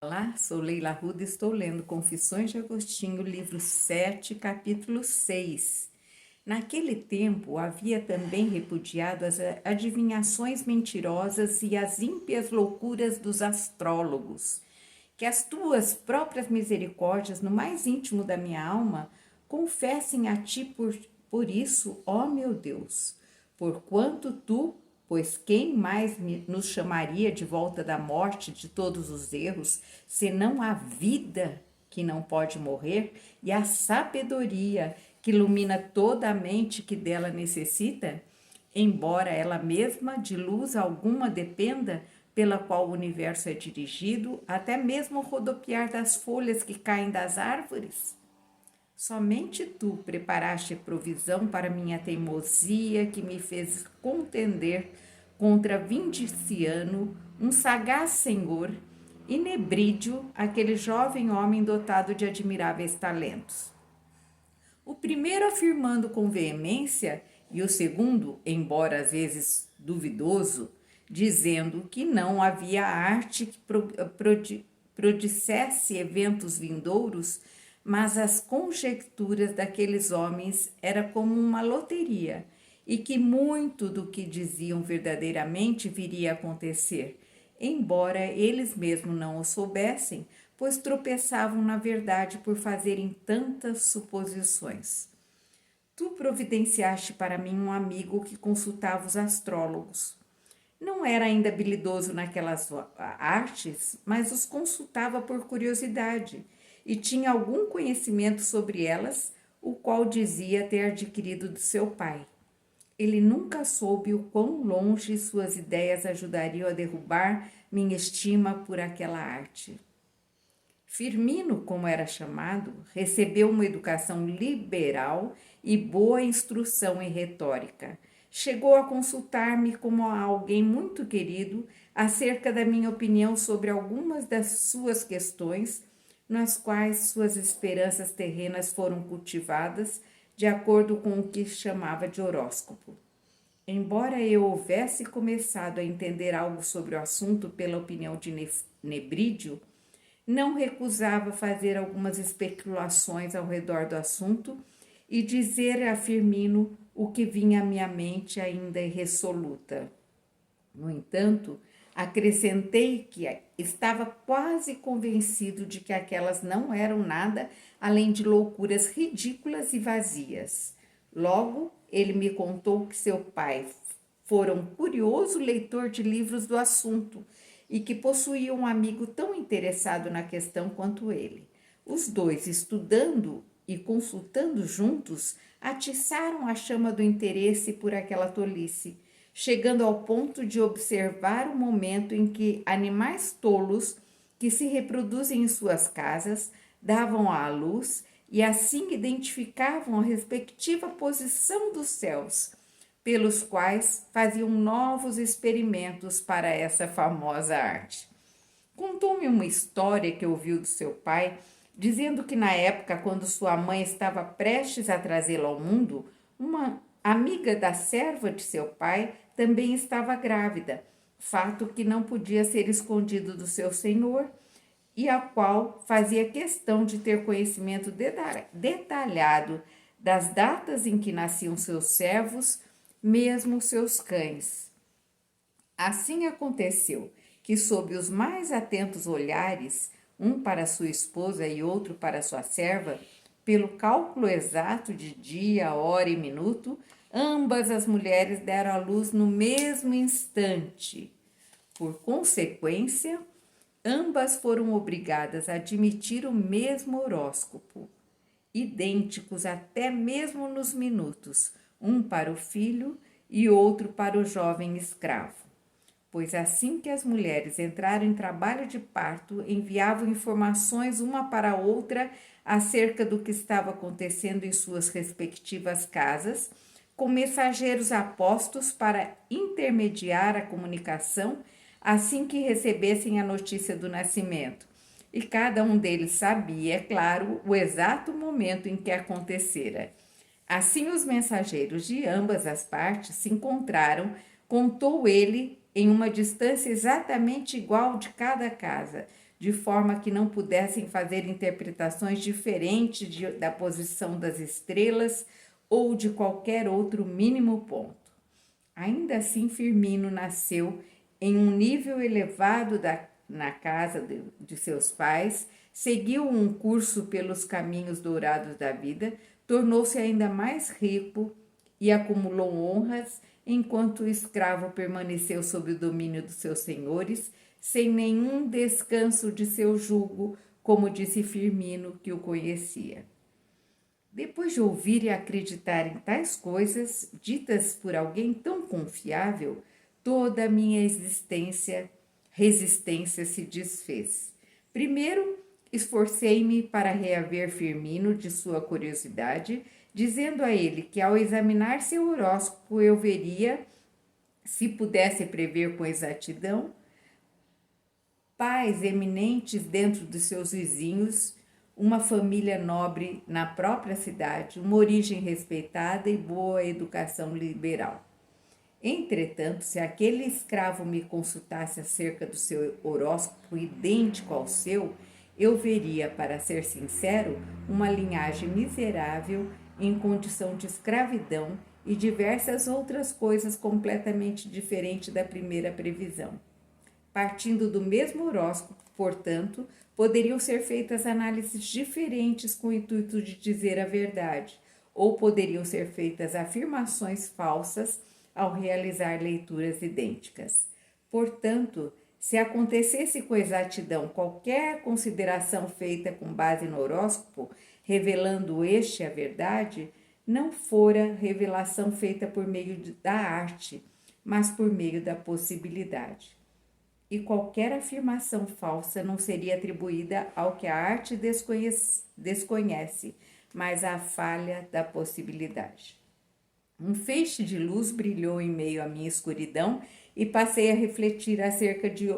Olá, sou Leila Arruda e estou lendo Confissões de Agostinho, livro 7, capítulo 6. Naquele tempo havia também repudiado as adivinhações mentirosas e as ímpias loucuras dos astrólogos. Que as tuas próprias misericórdias, no mais íntimo da minha alma, confessem a ti por isso, ó meu Deus, porquanto tu, pois quem mais nos chamaria de volta da morte de todos os erros, senão a vida que não pode morrer e a sabedoria que ilumina toda a mente que dela necessita, embora ela mesma de luz alguma dependa, pela qual o universo é dirigido, até mesmo o rodopiar das folhas que caem das árvores? Somente tu preparaste provisão para minha teimosia, que me fez contender contra Vindiciano, um sagaz senhor, e Nebrídio, aquele jovem homem dotado de admiráveis talentos. O primeiro afirmando com veemência, e o segundo, embora às vezes duvidoso, dizendo que não havia arte que prodissesse eventos vindouros, mas as conjecturas daqueles homens era como uma loteria, e que muito do que diziam verdadeiramente viria a acontecer, embora eles mesmos não o soubessem, pois tropeçavam na verdade por fazerem tantas suposições. Tu providenciaste para mim um amigo que consultava os astrólogos. Não era ainda habilidoso naquelas artes, mas os consultava por curiosidade e tinha algum conhecimento sobre elas, o qual dizia ter adquirido do seu pai. Ele nunca soube o quão longe suas ideias ajudariam a derrubar minha estima por aquela arte. Firmino, como era chamado, recebeu uma educação liberal e boa instrução em retórica. Chegou a consultar-me como a alguém muito querido acerca da minha opinião sobre algumas das suas questões, nas quais suas esperanças terrenas foram cultivadas de acordo com o que chamava de horóscopo. Embora eu houvesse começado a entender algo sobre o assunto pela opinião de Nebrídio, não recusava fazer algumas especulações ao redor do assunto e dizer a Firmino o que vinha à minha mente ainda irresoluta. No entanto, acrescentei que estava quase convencido de que aquelas não eram nada além de loucuras ridículas e vazias. Logo, ele me contou que seu pai fora um curioso leitor de livros do assunto e que possuía um amigo tão interessado na questão quanto ele. Os dois, estudando e consultando juntos, atiçaram a chama do interesse por aquela tolice, chegando ao ponto de observar o momento em que animais tolos que se reproduzem em suas casas davam à luz e assim identificavam a respectiva posição dos céus, pelos quais faziam novos experimentos para essa famosa arte. Contou-me uma história que ouviu do seu pai, dizendo que na época, quando sua mãe estava prestes a trazê-lo ao mundo, uma amiga da serva de seu pai também estava grávida, fato que não podia ser escondido do seu senhor e a qual fazia questão de ter conhecimento detalhado das datas em que nasciam seus servos, mesmo seus cães. Assim aconteceu que, sob os mais atentos olhares, um para sua esposa e outro para sua serva, pelo cálculo exato de dia, hora e minuto, ambas as mulheres deram à luz no mesmo instante. Por consequência, ambas foram obrigadas a admitir o mesmo horóscopo, idênticos até mesmo nos minutos, um para o filho e outro para o jovem escravo. Pois assim que as mulheres entraram em trabalho de parto, enviavam informações uma para a outra acerca do que estava acontecendo em suas respectivas casas, com mensageiros apostos para intermediar a comunicação assim que recebessem a notícia do nascimento. E cada um deles sabia, é claro, o exato momento em que acontecera. Assim os mensageiros de ambas as partes se encontraram, contou ele, em uma distância exatamente igual de cada casa, de forma que não pudessem fazer interpretações diferentes da posição das estrelas ou de qualquer outro mínimo ponto. Ainda assim, Firmino nasceu em um nível elevado na casa de seus pais, seguiu um curso pelos caminhos dourados da vida, tornou-se ainda mais rico e acumulou honras, enquanto o escravo permaneceu sob o domínio dos seus senhores, sem nenhum descanso de seu jugo, como disse Firmino, que o conhecia. Depois de ouvir e acreditar em tais coisas, ditas por alguém tão confiável, toda a minha resistência se desfez. Primeiro, esforcei-me para reaver Firmino de sua curiosidade, dizendo a ele que ao examinar seu horóscopo eu veria, se pudesse prever com exatidão, pais eminentes dentro dos seus vizinhos, uma família nobre na própria cidade, uma origem respeitada e boa educação liberal. Entretanto, se aquele escravo me consultasse acerca do seu horóscopo idêntico ao seu, eu veria, para ser sincero, uma linhagem miserável em condição de escravidão e diversas outras coisas completamente diferentes da primeira previsão. Partindo do mesmo horóscopo, portanto, poderiam ser feitas análises diferentes com o intuito de dizer a verdade, ou poderiam ser feitas afirmações falsas ao realizar leituras idênticas. Portanto, se acontecesse com exatidão qualquer consideração feita com base no horóscopo, revelando este a verdade, não fora revelação feita por meio da arte, mas por meio da possibilidade. E qualquer afirmação falsa não seria atribuída ao que a arte desconhece, mas à falha da possibilidade. Um feixe de luz brilhou em meio à minha escuridão e passei a refletir acerca de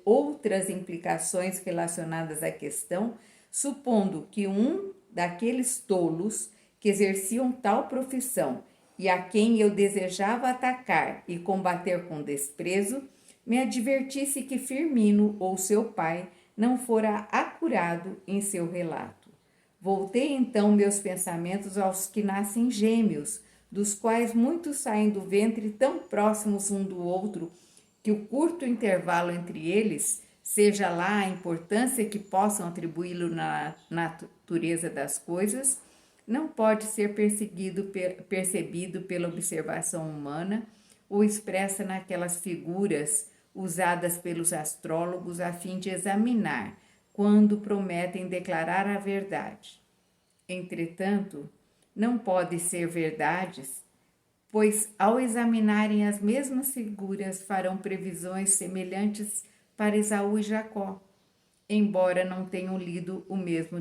outras implicações relacionadas à questão, supondo que um daqueles tolos que exerciam tal profissão e a quem eu desejava atacar e combater com desprezo, me advertisse que Firmino ou seu pai não fora acurado em seu relato. Voltei então meus pensamentos aos que nascem gêmeos, dos quais muitos saem do ventre tão próximos um do outro que o curto intervalo entre eles, seja lá a importância que possam atribuí-lo na natureza das coisas, não pode ser percebido pela observação humana ou expressa naquelas figuras usadas pelos astrólogos a fim de examinar quando prometem declarar a verdade. Entretanto, não pode ser verdades, pois ao examinarem as mesmas figuras farão previsões semelhantes para Esaú e Jacó, embora não tenham tido o mesmo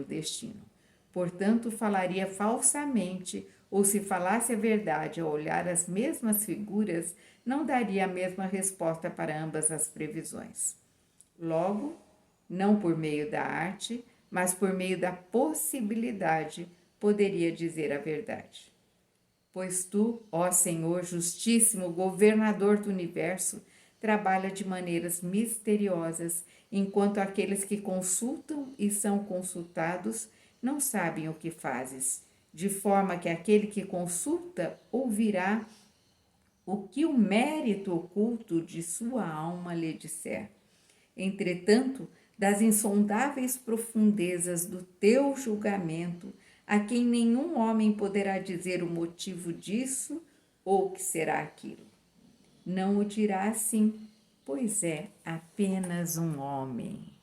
destino. Portanto, falaria falsamente, ou se falasse a verdade ao olhar as mesmas figuras, não daria a mesma resposta para ambas as previsões. Logo, não por meio da arte, mas por meio da possibilidade, poderia dizer a verdade. Pois tu, ó Senhor justíssimo, governador do universo, trabalha de maneiras misteriosas, enquanto aqueles que consultam e são consultados não sabem o que fazes, de forma que aquele que consulta ouvirá o que o mérito oculto de sua alma lhe disser. Entretanto, das insondáveis profundezas do teu julgamento, a quem nenhum homem poderá dizer o motivo disso ou o que será aquilo. Não o dirá assim, pois é apenas um homem.